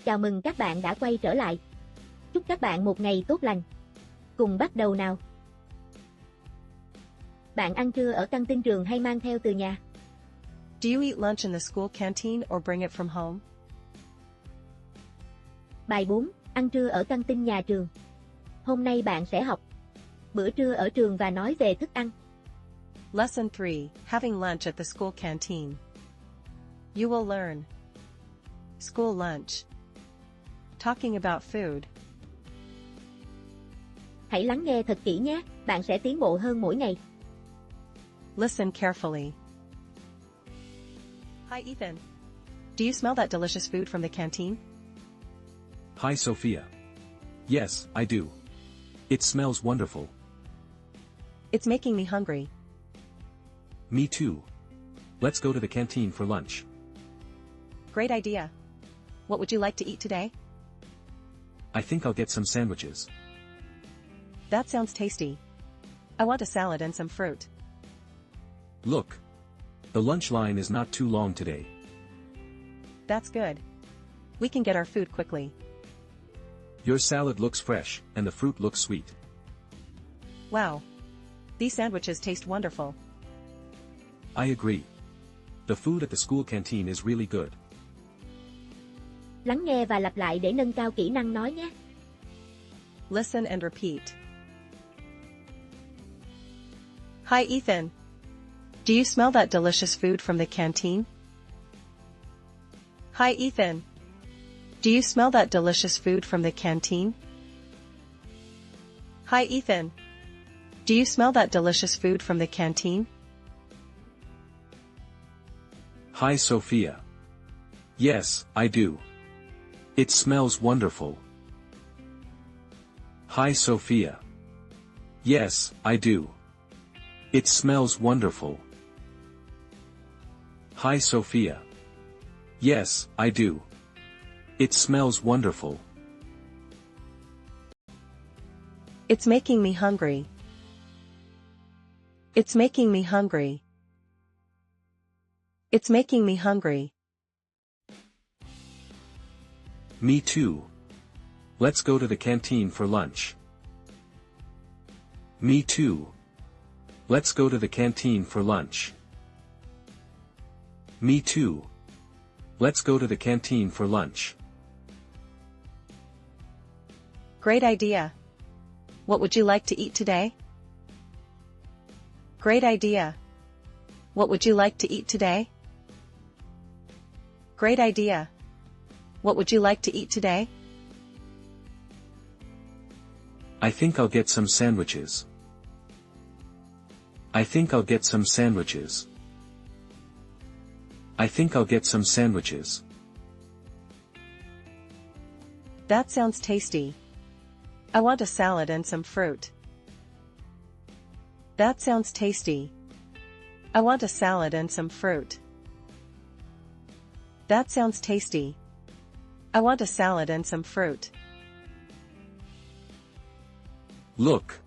Chào mừng các bạn đã quay trở lại. Chúc các bạn một ngày tốt lành. Cùng bắt đầu nào. Bạn ăn trưa ở căng tin trường hay mang theo từ nhà? Do you eat lunch in the school canteen or bring it from home? Bài 4. Ăn trưa ở căng tin nhà trường. Hôm nay bạn sẽ học bữa trưa ở trường và nói về thức ăn. Lesson 3, Having lunch at the school canteen. You will learn school lunch. Talking about food. Hãy lắng nghe thật kỹ nhé, bạn sẽ tiến bộ hơn mỗi ngày. Listen carefully. Hi Ethan. Do you smell that delicious food from the canteen? Hi Sophia. Yes, I do. It smells wonderful. It's making me hungry. Me too. Let's go to the canteen for lunch. Great idea. What would you like to eat today? I think I'll get some sandwiches. That sounds tasty. I want a salad and some fruit. Look. The lunch line is not too long today. That's good. We can get our food quickly. Your salad looks fresh, and the fruit looks sweet. Wow. These sandwiches taste wonderful. I agree. The food at the school canteen is really good. Lắng nghe và lặp lại để nâng cao kỹ năng nói nhé. Listen and repeat. Hi Ethan. Do you smell that delicious food from the canteen? Hi Ethan. Do you smell that delicious food from the canteen? Hi Ethan. Do you smell that delicious food from the canteen? Hi Sophia. Yes, I do. It smells wonderful. Hi Sophia. Yes, I do. It smells wonderful. Hi Sophia. Yes, I do. It smells wonderful. It's making me hungry. It's making me hungry. It's making me hungry. Me too. Let's go to the canteen for lunch. Me too. Let's go to the canteen for lunch. Me too. Let's go to the canteen for lunch. Great idea. What would you like to eat today? Great idea. What would you like to eat today? Great idea. What would you like to eat today? I think I'll get some sandwiches. I think I'll get some sandwiches. I think I'll get some sandwiches. That sounds tasty. I want a salad and some fruit. That sounds tasty. I want a salad and some fruit. That sounds tasty. I want a salad and some fruit. Look.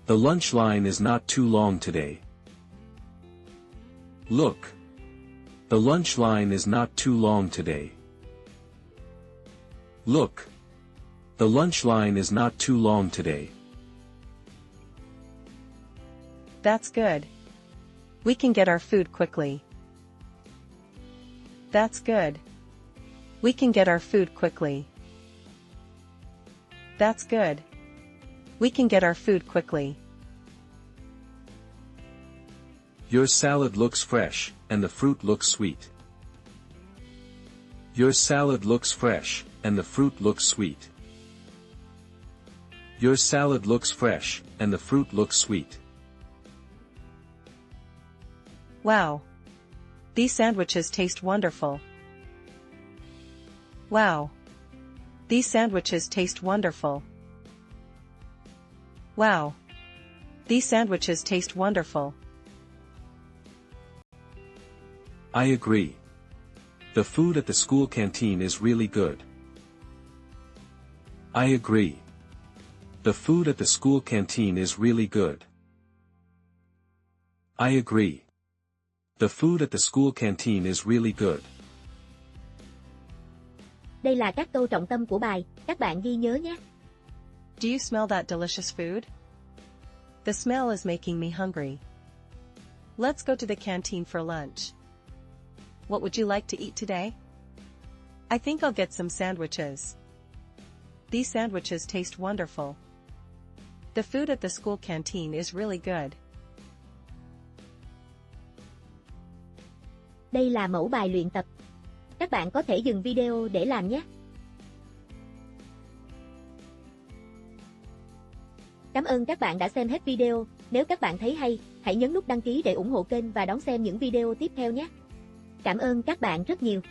The lunch line is not too long today. Look. The lunch line is not too long today. Look. The lunch line is not too long today. That's good. We can get our food quickly. That's good. We can get our food quickly. That's good. We can get our food quickly. Your salad looks fresh, and the fruit looks sweet. Your salad looks fresh, and the fruit looks sweet. Your salad looks fresh, and the fruit looks sweet. Wow. These sandwiches taste wonderful. Wow. These sandwiches taste wonderful. Wow. These sandwiches taste wonderful. I agree. The food at the school canteen is really good. I agree. The food at the school canteen is really good. I agree. The food at the school canteen is really good. Đây là các câu trọng tâm của bài, các bạn ghi nhớ nhé. Do you smell that delicious food? The smell is making me hungry. Let's go to the canteen for lunch. What would you like to eat today? I think I'll get some sandwiches. These sandwiches taste wonderful. The food at the school canteen is really good. Đây là mẫu bài luyện tập. Các bạn có thể dừng video để làm nhé. Cảm ơn các bạn đã xem hết video. Nếu các bạn thấy hay, hãy nhấn nút đăng ký để ủng hộ kênh và đón xem những video tiếp theo nhé. Cảm ơn các bạn rất nhiều.